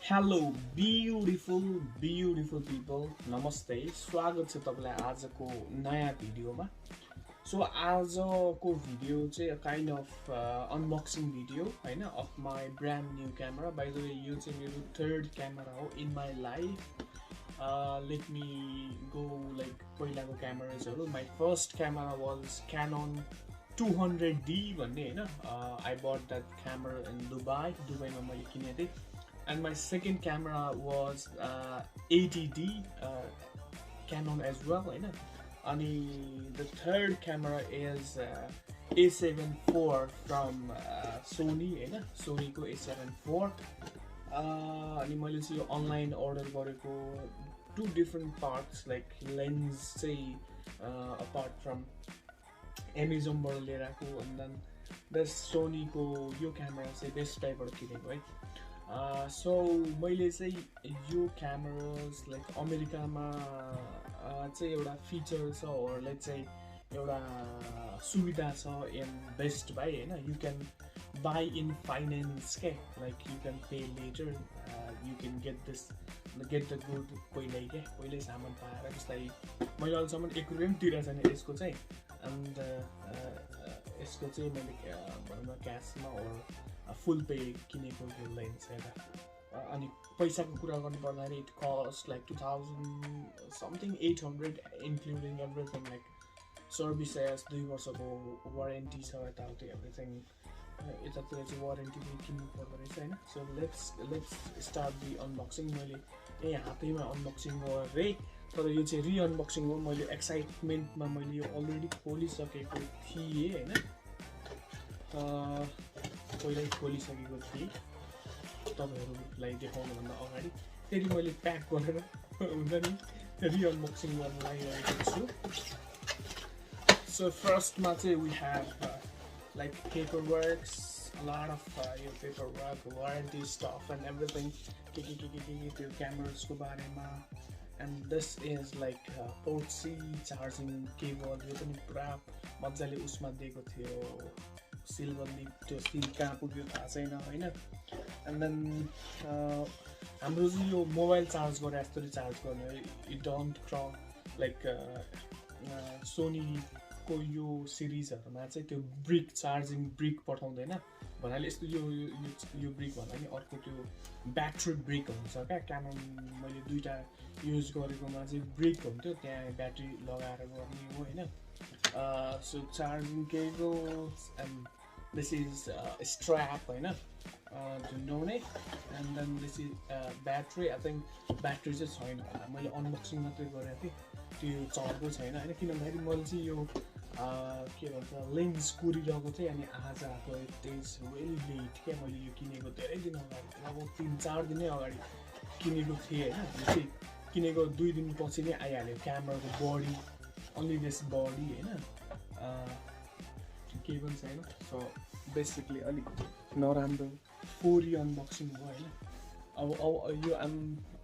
Hello beautiful people. Namaste. स्वागत छ तपाईलाई आजको नयाँ भिडियोमा. So आजको भिडियो चाहिँ kind of unboxing video हैन of my brand new camera. By the way, यो चाहिँ मेरो third camera हो in my life. Let me go like पहिलाको camerasहरु. My first camera was Canon 200D भन्ने हैन. I bought that camera in Dubai. दुबईमा मैले किनेको थिएँ. And my second camera was 80D Canon as well, you know. And the third camera is A7 IV from Sony, you know. Sony ko A7 IV. And मैले चाहिँ online order गरेको two different parts like lens चाहिँ apart from Amazon बाट लिएर आएको and then this Sony को यो camera चाहिँ Best Buy बाट किनेको है. So मैले चाहिँ यो cameras like अमेरिकामा चाहिँ एउटा feature छ or let's say एउटा सुविधा छ in Best Buy हैन. You can buy in finance के like you can pay later. You can get the good पहिल्यै सामान पाएर जस्तै मैले अहिलेसम्म 1 रुपैयाँ पनि तिरेको छैन यसको चाहिँ and यसको चाहिँ मैले भनौँ क्याशमा or full pay किनेको यो लेन्स हैन. अनि पैसाको कुरा गर्नु पर्दाखेरि it cost like 2000 something 800 including everything like services 2 वर्षको वारेन्टी छ यताउति everything यतातिर चाहिँ वारेन्टी पनि किन्नु पर्दो रहेछ हैन. So let's start the unboxing. मैले यही हातैमा अनबक्सिङ गरेँ तर यो चाहिँ रि-अनबक्सिङ हो. मैले एक्साइटमेन्टमा मैले यो अलरेडी खोलिसकेको थिएँ हैन. पहिल्यै खोलिसकेको थिएँ तपाईहरुलाई देखाउनुभन्दा अगाडि. फेरि मैले प्याक गरेर हुन्छ नि रि-अनबक्सिङ गर्न लागिरहेको छु. So first मा चाहिँ we have like paperworks, a lot of your paperwork, warranty stuff and everything. Your cameras ko barema. And this is like port C charging cable. यो पनि पुरा मज्जाले उसमा दिएको थियो. सिल्भरली त्यो सिल कहाँ पुग्यो थाहा छैन हैन. And then हाम्रो चाहिँ यो मोबाइल चार्ज गरे जस्तो चार्ज गर्ने. It don't cross like Sony को यो सिरिजहरुमा चाहिँ त्यो ब्रिक चार्जिङ ब्रिक पठाउँदैन भन्नाले यस्तो यो ब्रिक भन्दा नि अर्को त्यो ब्याट्री ब्रिक हुन्छ क्या. क्यानन मैले दुईटा युज गरेकोमा चाहिँ ब्रिक हुन्थ्यो त्यहाँ ब्याट्री लगाएर गर्ने हो हैन. So charging cables and this is strap हैन जुन्डाउने and then this is battery. I think battery चाहिँ छैन होला. मैले अनबक्सिङ मात्रै गरेको थिएँ त्यो चलेको छैन हैन किनभने मैले चाहिँ यो के भन्छ लेन्स कुरिरहेको थिएँ अनि आज आएको इट इज रियली लेट के. मैले यो किनेको धेरै दिन अगाडि लगभग 3-4 दिनै अगाडि किनेको थिएँ हैन. यो चाहिँ किनेको 2 दिन पछि नै आइहाल्यो क्यामेराको बडी only this body हैन केबल छैन. So basically अलिक नराम्रो फोरी अनबक्सिङ हो हैन. अब यो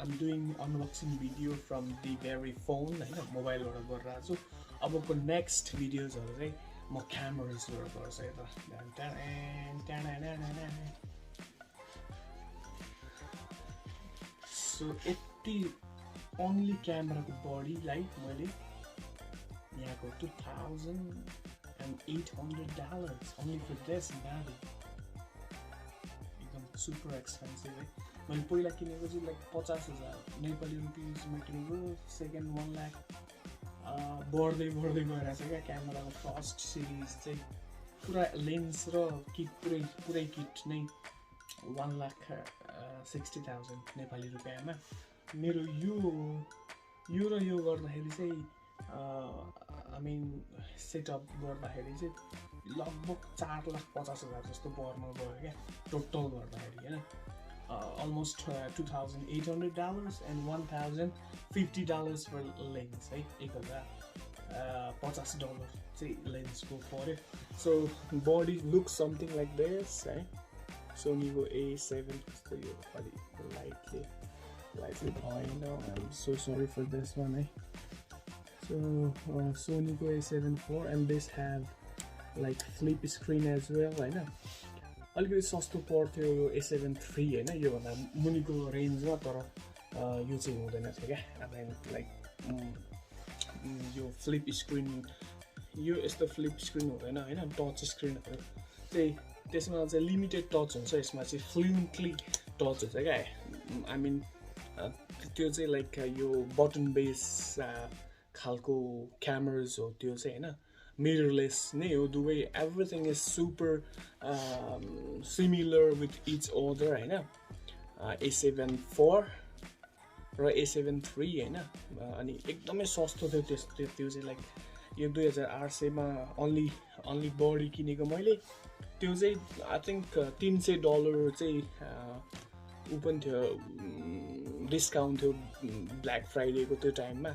I'm doing unboxing video from the very phone हैन मोबाइलबाट गरिरहेको छु. अबको नेक्स्ट भिडियोजहरु चाहिँ म क्यामेराबाट गर्छु यता. So यति only क्यामेराको बडीलाई मैले यहाँको $2,800 only for this body. एकदम super expensive है. मैले पहिला किनेको चाहिँ लाइक 50,000 नेपाली रुपैयाँमा किनेको. सेकेन्ड 1 लाख बढ्दै गइरहेछ क्या. क्यामेराको फर्स्ट सिरिज चाहिँ पुरा लेन्स र किट पुरै किट नै 1,60,000 नेपाली रुपैयाँमा. मेरो यो र यो गर्दाखेरि चाहिँ I mean सेटअप गर्दाखेरि चाहिँ लगभग 4,50,000 जस्तो पर्न गयो क्या टोटल गर्दाखेरि हैन. Almost $2,800 and $1,050 for lens है. $1,050 चाहिँ लेन्सको पर्यो. So body looks something like this है. Sony को A7 जस्तो यो अलि lightly भएन. I'm so sorry for this one है. So Sony को A7 IV and this have like flip screen as well हैन. अलिकति सस्तो पर्थ्यो यो A7 III हैन यो भन्दा मुनिको रेन्जमा तर यो चाहिँ हुँदैन थियो क्या अब लाइक यो फ्लिप स्क्रिन यो यस्तो फ्लिप स्क्रिन हुँदैन हैन टच स्क्रिनहरु चाहिँ त्यसमा चाहिँ लिमिटेड टच हुन्छ यसमा चाहिँ फ्लुएन्टली टच हुन्छ क्या आई मिन त्यो चाहिँ लाइक यो बटन बेस खालको क्यामेराज हो त्यो चाहिँ हैन मिररलेस नै हो दुवै everything is super similar with each other हैन A7 IV र A7 III हैन अनि एकदमै सस्तो थियो त्यो चाहिँ लाइक यो 2800 मा अन्ली बडी किनेको मैले त्यो चाहिँ आई थिंक $300 चाहिँ उ पनि थियो डिस्काउन्ट थियो ब्ल्याक फ्राइडे को त्यो टाइममा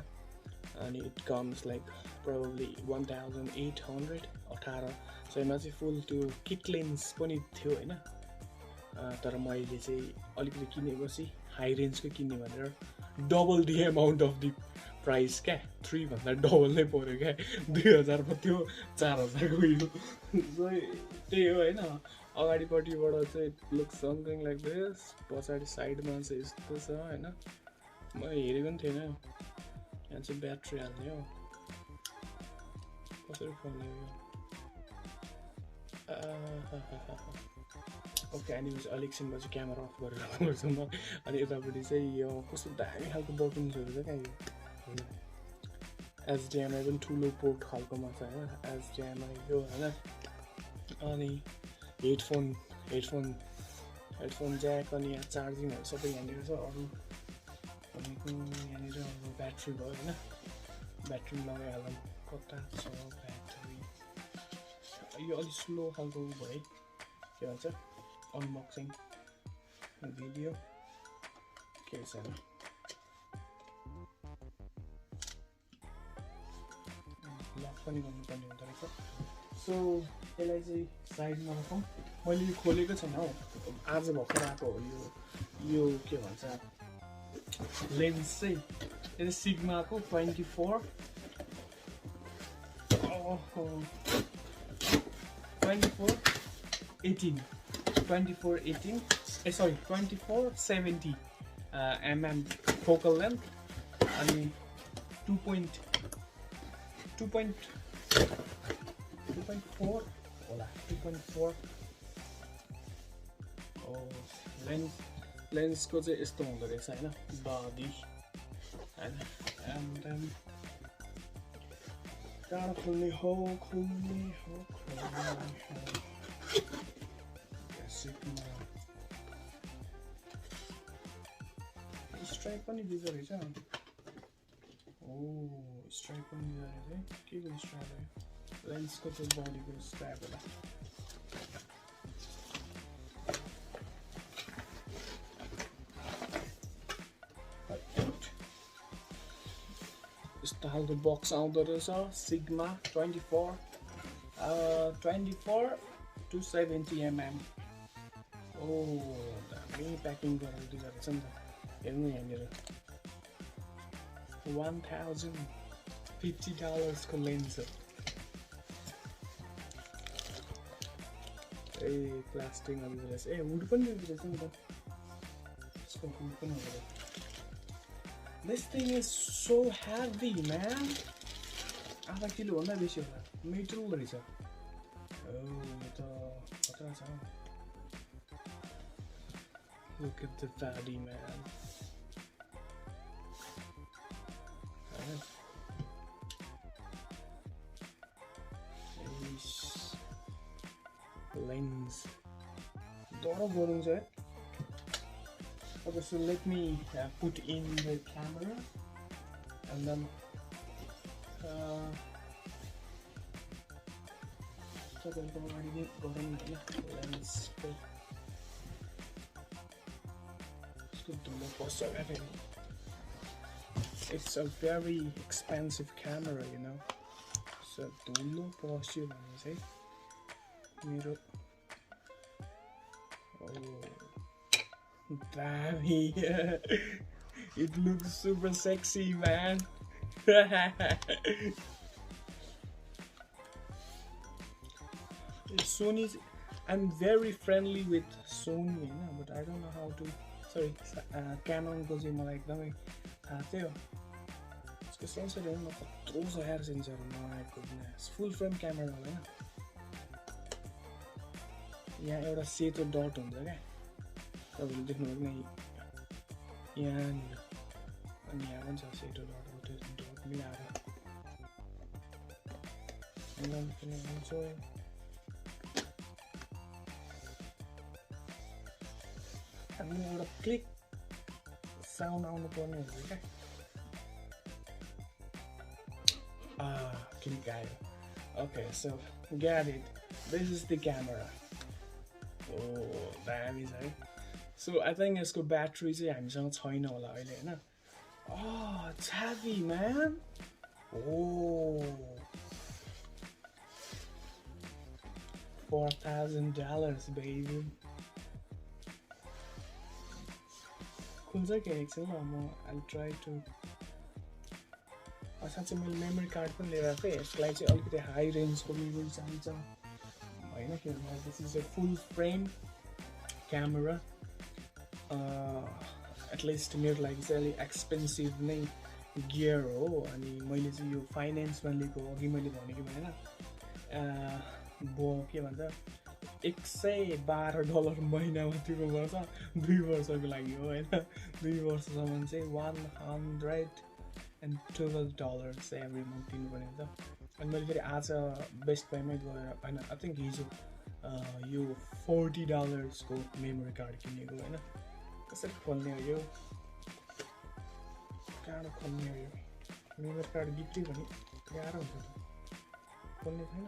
अनि इट कम्स लाइक प्रोबब्ली 1800 1800 मा चाहिँ फुल त्यो किट लेन्स पनि थियो हैन तर मैले चाहिँ अलिकति किनेपछि हाई रेन्जको किन्ने भनेर double the amount of the price क्या 3 भन्दा डबल नै पर्यो क्या 2000 को थियो 4000 को यो त्यही हो हैन अगाडिपट्टिबाट चाहिँ लुक समथिङ लाइक दिस पछाडि साइडमा चाहिँ यस्तो छ हैन म हेरेको पनि थिएन यहाँ चाहिँ ब्याट्री हाल्ने हो कसरी खोल्ने हो ओके एनिवेज अलिकछिन पछि क्यामेरा अफ गरेर राख्नुपर्छ म अनि यतापट्टि चाहिँ यो कस्तो दामी खालको बटन्सहरू छ क्या यो एचडिएमआई पनि ठुलो पोर्ट खालकोमा छ हैन एचडिएमआई यो हैन अनि हेडफोन ज्याक अनि यहाँ चार्जिङहरु सबै यहाँनिर छ अरु भनेको यहाँनिर अब ब्याट्री भयो हैन ब्याट्री लगाइहालौँ कता छ ब्याट्री यो अलि स्लो खालको भयो के भन्छ अनबक्सिङ भिडियो के छैन लक पनि गर्नुपर्ने हुँदो रहेछ सो यसलाई चाहिँ साइडमा राखौँ मैले यो खोलेको छैन हौ आज भर्खर आएको हो यो के भन्छ लेन्स चाहिँ यो चाहिँ सिग्माको 24 2470 mm focal length अनि 2.4 होला 2.4 लेन्स को चाहिँ यस्तो हुँदो रहेछ हैन बडी हैन एन्ड देन कहाँ खोल्ने हो स्ट्राइप पनि दिँदो रहेछ स्ट्राइप पनि दिँदो रहेछ के को स्ट्राइप हो लेन्स को चाहिँ बडीको स्ट्राइप होला यस्तो खालको बक्स आउँदो रहेछ सिग्मा 24 270 mm दामी प्याकिङ गरेर दिँदो रहेछ नि त हेर्नु यहाँनिर $1050 को लेन्स हो ए प्लास्टिक दिँदो रहेछ ए वुड पनि दिँदो रहेछ नि त यसको वुड पनि हुँदो रहेछ This thing is so heavy, man. आधा किलो भन्दा बेसी होला मेटल रहेछ यो त खतरा छ Look at the body, man. Lens. Doro boring है. Okay, so let me put in the camera and then lens. It's a very expensive camera, you know. So dulu posture say mirror. Damn, it looks super sexy, man. Sony's I'm very friendly with Sony हैन, but I don't know how to. Sorry, Canon को चाहिँ मलाई एकदमै थाहा थियो. यसको सेन्सरहरुमा कत्रो छ यार sensor. My goodness. Full frame camera हो हैन. यहाँ एउटा सेतो डट हुन्छ क्या. तपाईले देख्नुहुन्छ नि यहाँ नि. अनि यहाँ पनि छ सेतो डट हो, त्यो डट मिलाएर. अनि पनि हुन्छ. अनि एउटा क्लिक साउन्ड आउनु पर्ने हुन्छ क्या. Click आयो. Okay, so get it. This is the camera. Oh, that is right. So I think यसको ब्याट्री चाहिँ हामीसँग छैन होला अहिले हैन. Oh, it's heavy, man. Oh, $4,000, baby. खुल्छ के एकछिन I'll try to. साँच्चै मैले मेमोरी कार्ड पनि लिएर आएको. यसलाई चाहिँ अलिकति हाई रेन्जको मेमोरी चाहिन्छ हैन. किनभने this is a full frame camera. At least मेरो लागि चाहिँ अलिक एक्सपेन्सिभ नै गियर हो. अनि मैले चाहिँ यो फाइनेन्समा लिएको. अघि मैले भनेको होइन के भन्छ $112 महिनामा तिर्नुपर्छ 2 वर्षको लागि हो हैन. 2 वर्षसम्म चाहिँ $112 चाहिँ एभ्री मन्थ तिर्नुपर्ने हुन्छ. अनि मैले फेरि आज बेस्ट बाईमै गएर होइन आई थिङ्क हिजो यो $40 को मेमोरी कार्ड किनेको होइन. कसरी खोल्ने हो यो, कहाँ खोल्ने हो यो मेमोरी कार्ड बिग्रियो भने गाह्रो हुन्छ खोल्ने छैन.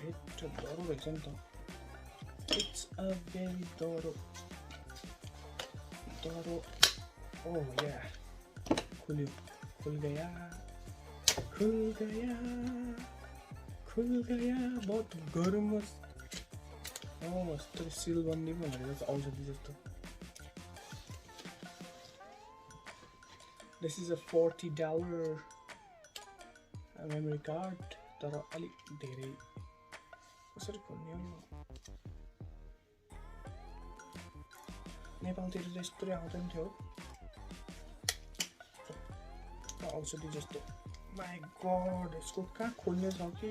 यत्रो डह्रो रहेछ नि त. इट्स अ भेरी डह्रो. ओह या खुल्यो. खुल गया बहुत गरम. यस्तो सिल बन्दी पनि भनेको छ औषधि जस्तो. This is a $40 memory card. तर अलिक धेरै. कसरी खोल्ने हो नेपालतिर त यस्तो आउँदैन थियो औषधि जस्तो. माई गड, यसको कहाँ खोल्ने छ कि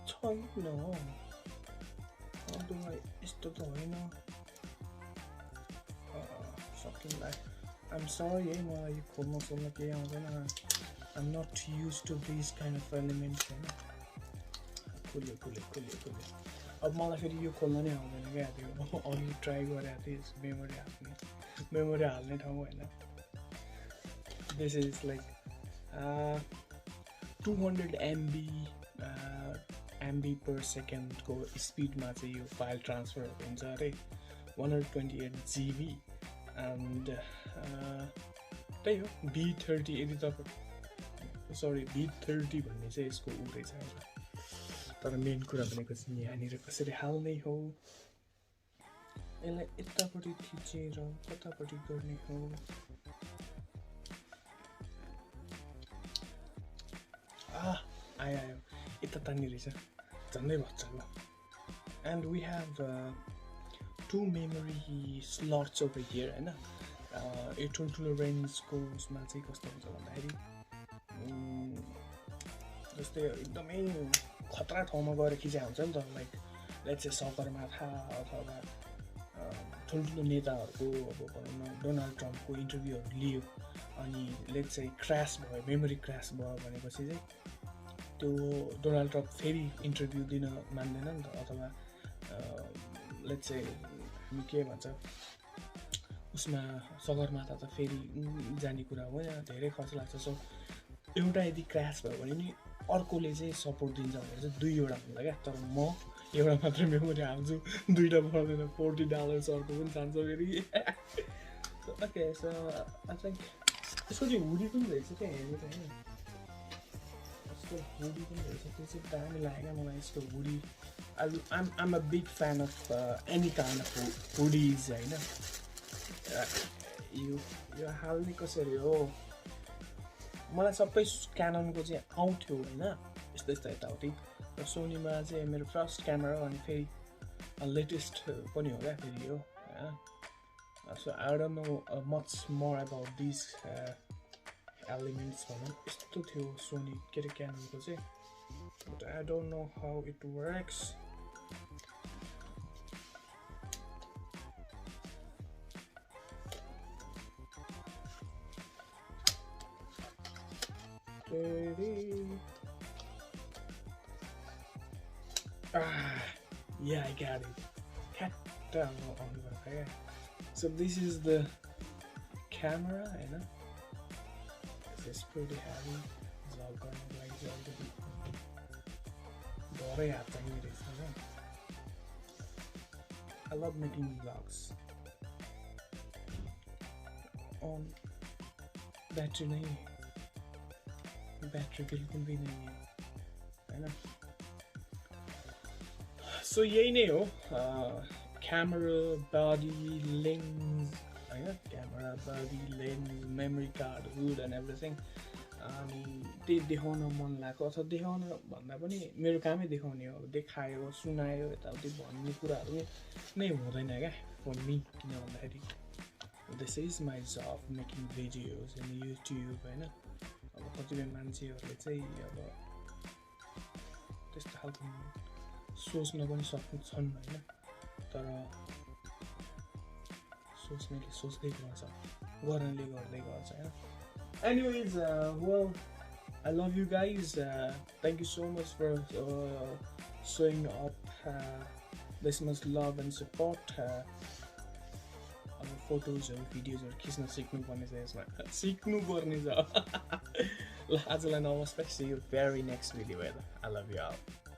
छैन. यस्तो त होइन. सकिँदा आइम सरी है, मलाई यो खोल्न केही आउँदैन. I'm not used to this kind of elements होइन. खुल्यो. अब मलाई फेरि यो खोल्न नै आउँदैन क्या. त्यो अघि ट्राई गरेको थिएँ मेमोरी हाल्ने ठाउँ होइन. This is like 200 MB per second को स्पिडमा चाहिँ यो फाइल ट्रान्सफर हुन्छ अरे. 128 GB and त्यही हो B30. यदि तपाईँ B30 भन्ने चाहिँ यसको उ रहेछ. तर मेन कुरा भनेको चाहिँ यहाँनिर कसरी हाल्ने हो, यसलाई यतापट्टि थिचेर कतापट्टि गर्ने हो. आयो यता तान्ने रहेछ झन्डै भन्छ ल. And we have 2 memory slots over here होइन. यो ठुल्ठुलो रेन्जको उसमा चाहिँ कस्तो हुन्छ भन्दाखेरि जस्तै एकदमै खतरा ठाउँमा गएर खिचा हुन्छ नि त. लाइक लेट्स से सगरमाथा अथवा ठुल्ठुलो नेताहरूको अब भनौँ न डोनाल्ड ट्रम्पको इन्टरभ्यूहरू लियो अनि लेट्स से क्रास भयो, मेमोरी क्रास भयो भनेपछि चाहिँ त्यो डोनाल्ड ट्रम्प फेरि इन्टरभ्यू दिन मान्दैन नि त. अथवा लेट्स से हामी के भन्छ उसमा सगरमाथा त फेरि जाने कुरा हो यहाँ, धेरै खर्च लाग्छ. सो एउटा यदि क्रास भयो भने नि अर्कोले चाहिँ सपोर्ट दिन्छ भनेर चाहिँ 2वटा हुन्छ क्या. तर म एउटा मात्र मेमोरी हाल्छु, 2टा पर्दैन. $40 अर्को पनि जान्छ फेरि. ओके, सो आई थिङ्क यसको चाहिँ हुडी पनि रहेछ क्या हेर्नु त होइन. यसको हुडी पनि रहेछ, त्यो चाहिँ दामी लाग्यो मलाई यसको hoodie. I'm a big fan of any kind of hoodies होइन. यो हाल्ने कसरी हो, मलाई सबै क्याननको चाहिँ आउँथ्यो होइन यस्तो यताउति. र सोनीमा चाहिँ मेरो फर्स्ट क्यामेरा अनि फेरि लेटेस्ट पनि हो क्या फेरि यो हैन so I don't know much more about these elements भनौं यस्तो थियो सोनी के रे क्याननको चाहिँ but I don't know how it works yeah I got it so this is the camera हैन this is pretty heavy vlog गर्नको लागि चाहिँ अलिकति डरै हात चाहिने रहेछ हैन I love making vlogs on battery नहीं battery बिल्कुल भी नहीं है हैन so यही नै हो camera body lens camera body lens memory card hood and everything अनि त्यही देखाउन मन लाग्यो अथवा देखाउन भन्दा पनि मेरो कामै देखाउने हो देखायो सुनायो यताउति भन्ने कुराहरु नै हुँदैन क्या for me किन भन्दाखेरि this is my job making videos in YouTube हैन अब कतिपय मान्छेहरुले चाहिँ अब त्यस्तो खालको सोच्न पनि सक्छन् हैन तर सोच्नेले सोच्दै गर्छ गर्नेले गर्दै गर्छ हैन anyways well I love you guys thank you so much for showing up this much love and support photos and videos or खिच्न सिक्नु पर्ने छ यसमा सिक्नु पर्ने छ ल आजलाई नमस्ते see you very next video I love you all